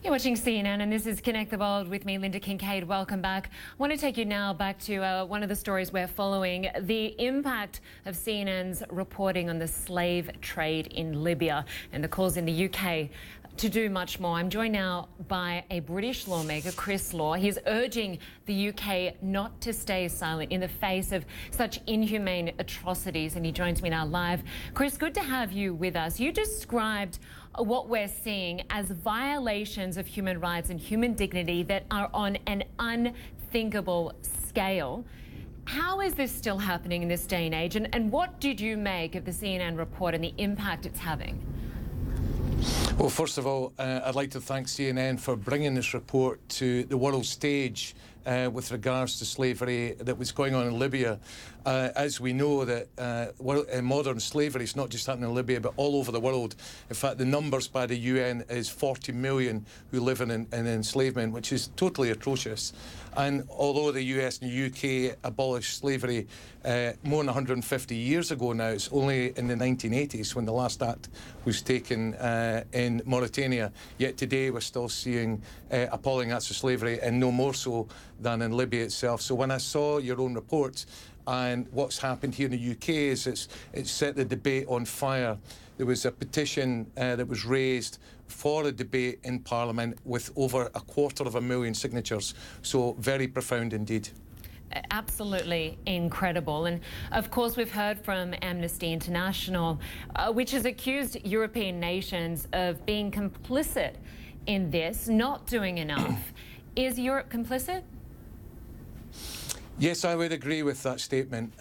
You're watching CNN and this is Connect the World with me, Lynda Kinkade. Welcome back. I want to take you now back to one of the stories we're following, the impact of CNN's reporting on the slave trade in Libya and the calls in the UK to do much more. I'm joined now by a British lawmaker, Chris Law. He's urging the UK not to stay silent in the face of such inhumane atrocities, and he joins me now live. Chris, good to have you with us. You described what we're seeing as violations of human rights and human dignity that are on an unthinkable scale. How is this still happening in this day and age? And what did you make of the CNN report and the impact it's having? Well, first of all, I'd like to thank CNN for bringing this report to the world stage with regards to slavery that was going on in Libya. As we know that modern slavery is not just happening in Libya, but all over the world. In fact, the numbers by the UN is 40 million who live in enslavement, which is totally atrocious. And although the US and the UK abolished slavery more than 150 years ago now, it's only in the 1980s when the last act was taken in Mauritania. Yet today we're still seeing appalling acts of slavery, and no more so than in Libya itself. So when I saw your own report and what's happened here in the UK is it's set the debate on fire. There was a petition that was raised for a debate in Parliament with over 250,000 signatures. So very profound indeed. Absolutely incredible. And of course, we've heard from Amnesty International, which has accused European nations of being complicit in this, not doing enough. Is Europe complicit? Yes, I would agree with that statement.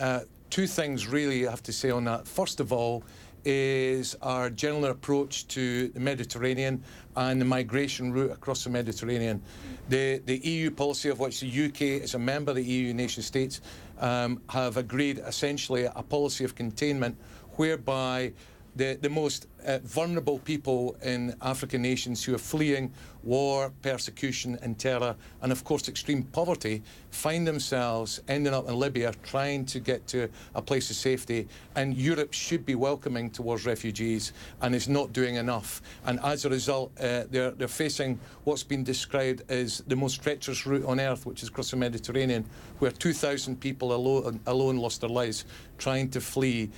Two things really I have to say on that. First of all, is our general approach to the Mediterranean and the migration route across the Mediterranean. The EU policy, of which the UK is a member of the EU nation states, have agreed essentially a policy of containment whereby the most vulnerable people in African nations who are fleeing war, persecution and terror, and of course extreme poverty, find themselves ending up in Libya trying to get to a place of safety. And Europe should be welcoming towards refugees and is not doing enough. And as a result, they're facing what's been described as the most treacherous route on earth, which is across the Mediterranean, where 2,000 people alone lost their lives trying to flee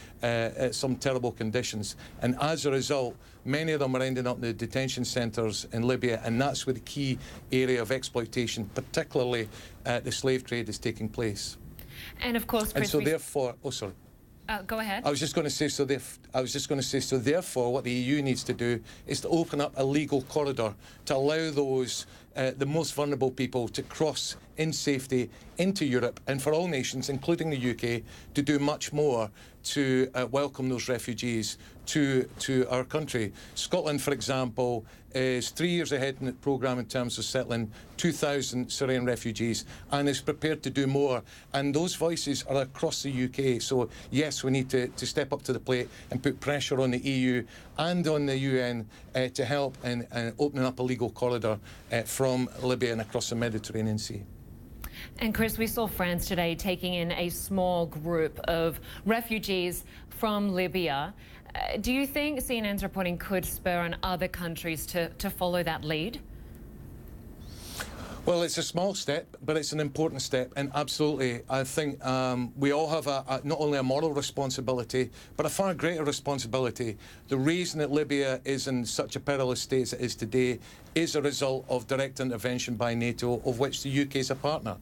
some terrible conditions. And as a result, many of them are ending up in the detention centres in Libya, and that's where the key area of exploitation, particularly the slave trade, is taking place. And of course, Chris, and so therefore, oh sorry. Go ahead. I was just going to say, so therefore, what the EU needs to do is to open up a legal corridor to allow those, the most vulnerable people to cross in safety into Europe, and for all nations, including the UK, to do much more to welcome those refugees to our country. Scotland, for example, is 3 years ahead in the programme in terms of settling 2,000 Syrian refugees and is prepared to do more. And those voices are across the UK. So, yes, we need to step up to the plate and put pressure on the EU and on the UN to help in opening up a legal corridor from Libya and across the Mediterranean Sea. And Chris, we saw France today taking in a small group of refugees from Libya. Do you think CNN's reporting could spur on other countries to follow that lead? Well, it's a small step, but it's an important step, and absolutely, I think we all have not only a moral responsibility, but a far greater responsibility. The reason that Libya is in such a perilous state as it is today is a result of direct intervention by NATO, of which the UK is a partner.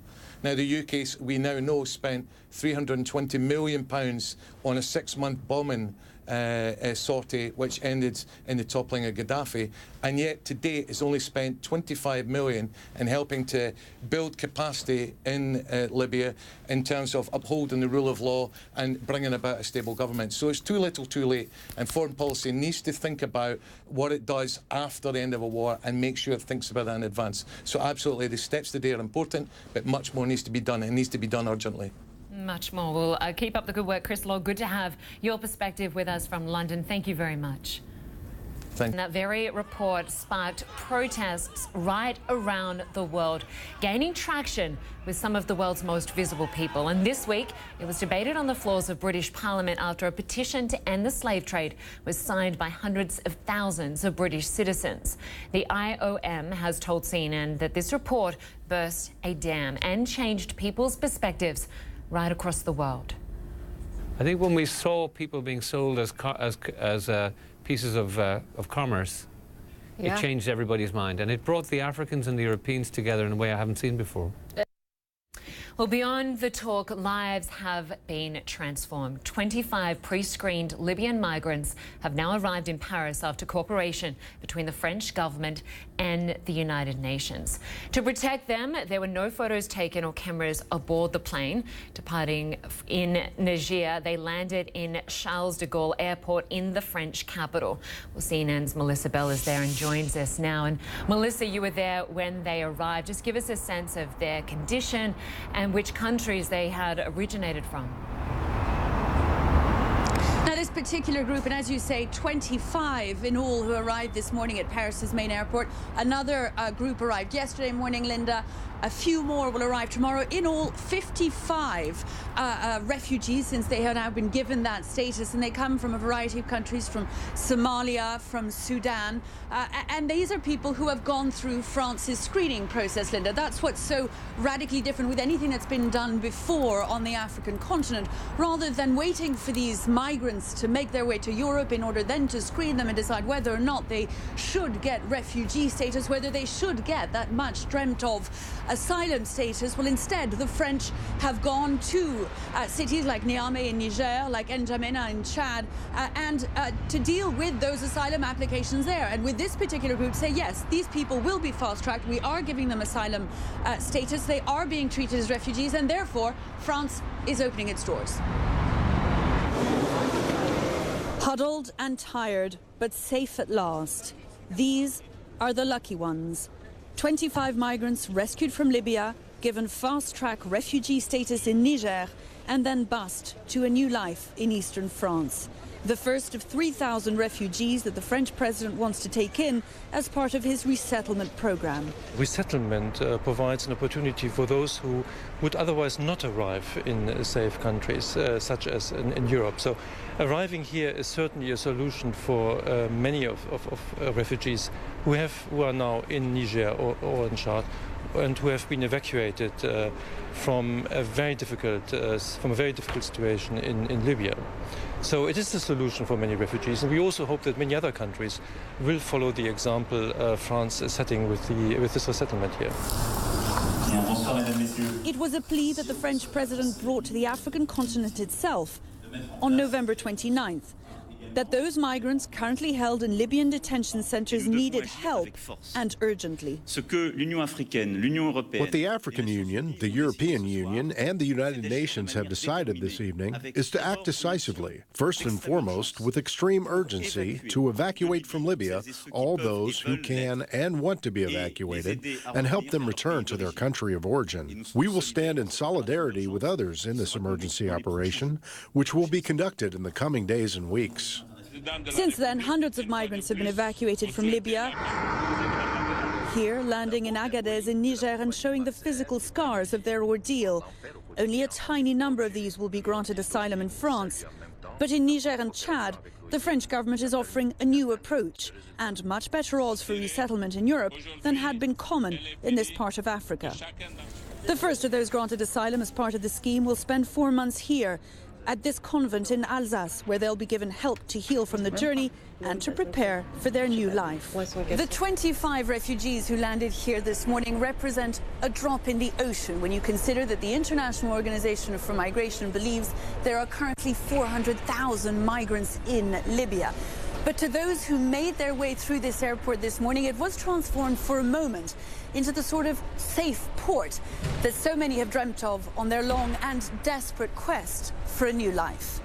Now, the UK, we now know, spent £320 million on a 6-month bombing sortie, which ended in the toppling of Gaddafi, and yet to date has only spent 25 million in helping to build capacity in Libya in terms of upholding the rule of law and bringing about a stable government. So it's too little too late, and foreign policy needs to think about what it does after the end of a war and make sure it thinks about that in advance. So absolutely, the steps today are important, but much more needs to be done. It needs to be done urgently. Much more. Well, keep up the good work, Chris Law. Good to have your perspective with us from London. Thank you very much. Thank you. That very report sparked protests right around the world, gaining traction with some of the world's most visible people. And this week, it was debated on the floors of British Parliament after a petition to end the slave trade was signed by hundreds of thousands of British citizens. The IOM has told CNN that this report burst a dam and changed people's perspectives right across the world. I think when we saw people being sold as pieces of commerce, it changed everybody's mind, and it brought the Africans and the Europeans together in a way I haven't seen before. Well, beyond the talk, lives have been transformed. 25 pre-screened Libyan migrants have now arrived in Paris after cooperation between the French government and the United Nations. To protect them, there were no photos taken or cameras aboard the plane. Departing in Niger, they landed in Charles de Gaulle Airport in the French capital. Well, CNN's Melissa Bell is there and joins us now. And Melissa, you were there when they arrived. Just give us a sense of their condition and which countries they had originated from. Now, this particular group, and as you say, 25 in all who arrived this morning at Paris's main airport. Another group arrived yesterday morning, Linda. A few more will arrive tomorrow. In all, 55 refugees, since they have now been given that status, and they come from a variety of countries, from Somalia, from Sudan, and these are people who have gone through France's screening process, Linda. That's what's so radically different with anything that's been done before on the African continent. Rather than waiting for these migrants to make their way to Europe in order then to screen them and decide whether or not they should get refugee status, whether they should get that much dreamt of asylum status, well, instead the French have gone to cities like Niamey in Niger, like N'Djamena in Chad, and to deal with those asylum applications there. And with this particular group say, yes, these people will be fast-tracked. We are giving them asylum status. They are being treated as refugees, and therefore France is opening its doors. Huddled and tired, but safe at last. These are the lucky ones. 25 migrants rescued from Libya, given fast-track refugee status in Niger, and then bused to a new life in eastern France. The first of 3,000 refugees that the French president wants to take in as part of his resettlement program. Resettlement provides an opportunity for those who would otherwise not arrive in safe countries, such as in Europe. So arriving here is certainly a solution for many of refugees who are now in Niger or in Chad, and who have been evacuated from a very difficult situation in Libya. So it is a solution for many refugees, and we also hope that many other countries will follow the example France is setting with this resettlement here. It was a plea that the French president brought to the African continent itself on November 29th. That those migrants currently held in Libyan detention centres needed help, and urgently. What the African Union, the European Union, and the United Nations have decided this evening is to act decisively, first and foremost with extreme urgency, to evacuate from Libya all those who can and want to be evacuated and help them return to their country of origin. We will stand in solidarity with others in this emergency operation, which will be conducted in the coming days and weeks. Since then, hundreds of migrants have been evacuated from Libya. Here, landing in Agadez in Niger and showing the physical scars of their ordeal. Only a tiny number of these will be granted asylum in France. But in Niger and Chad, the French government is offering a new approach and much better odds for resettlement in Europe than had been common in this part of Africa. The first of those granted asylum as part of the scheme will spend 4 months here, at this convent in Alsace, where they'll be given help to heal from the journey and to prepare for their new life. The 25 refugees who landed here this morning represent a drop in the ocean when you consider that the International Organization for Migration believes there are currently 400,000 migrants in Libya. But to those who made their way through this airport this morning, it was transformed for a moment into the sort of safe port that so many have dreamt of on their long and desperate quest for a new life.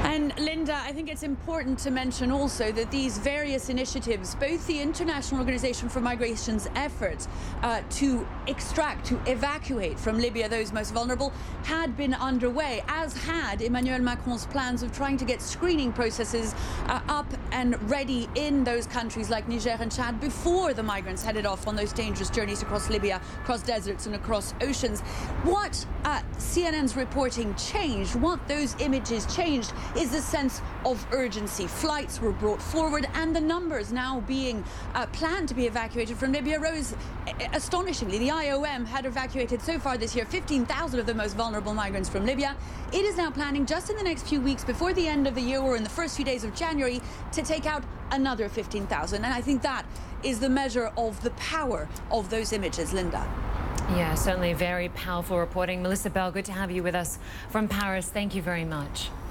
And Lynda, Lynda, I think it's important to mention also that these various initiatives, both the International Organization for Migration's efforts to extract, to evacuate from Libya those most vulnerable, had been underway, as had Emmanuel Macron's plans of trying to get screening processes up and ready in those countries like Niger and Chad before the migrants headed off on those dangerous journeys across Libya, across deserts and across oceans. What CNN's reporting changed, what those images changed, is the sense of urgency. Flights were brought forward and the numbers now being planned to be evacuated from Libya rose astonishingly. The IOM had evacuated so far this year 15,000 of the most vulnerable migrants from Libya. It is now planning just in the next few weeks before the end of the year or in the first few days of January to take out another 15,000. And I think that is the measure of the power of those images, Lynda. Yeah, certainly very powerful reporting. Melissa Bell, good to have you with us from Paris. Thank you very much.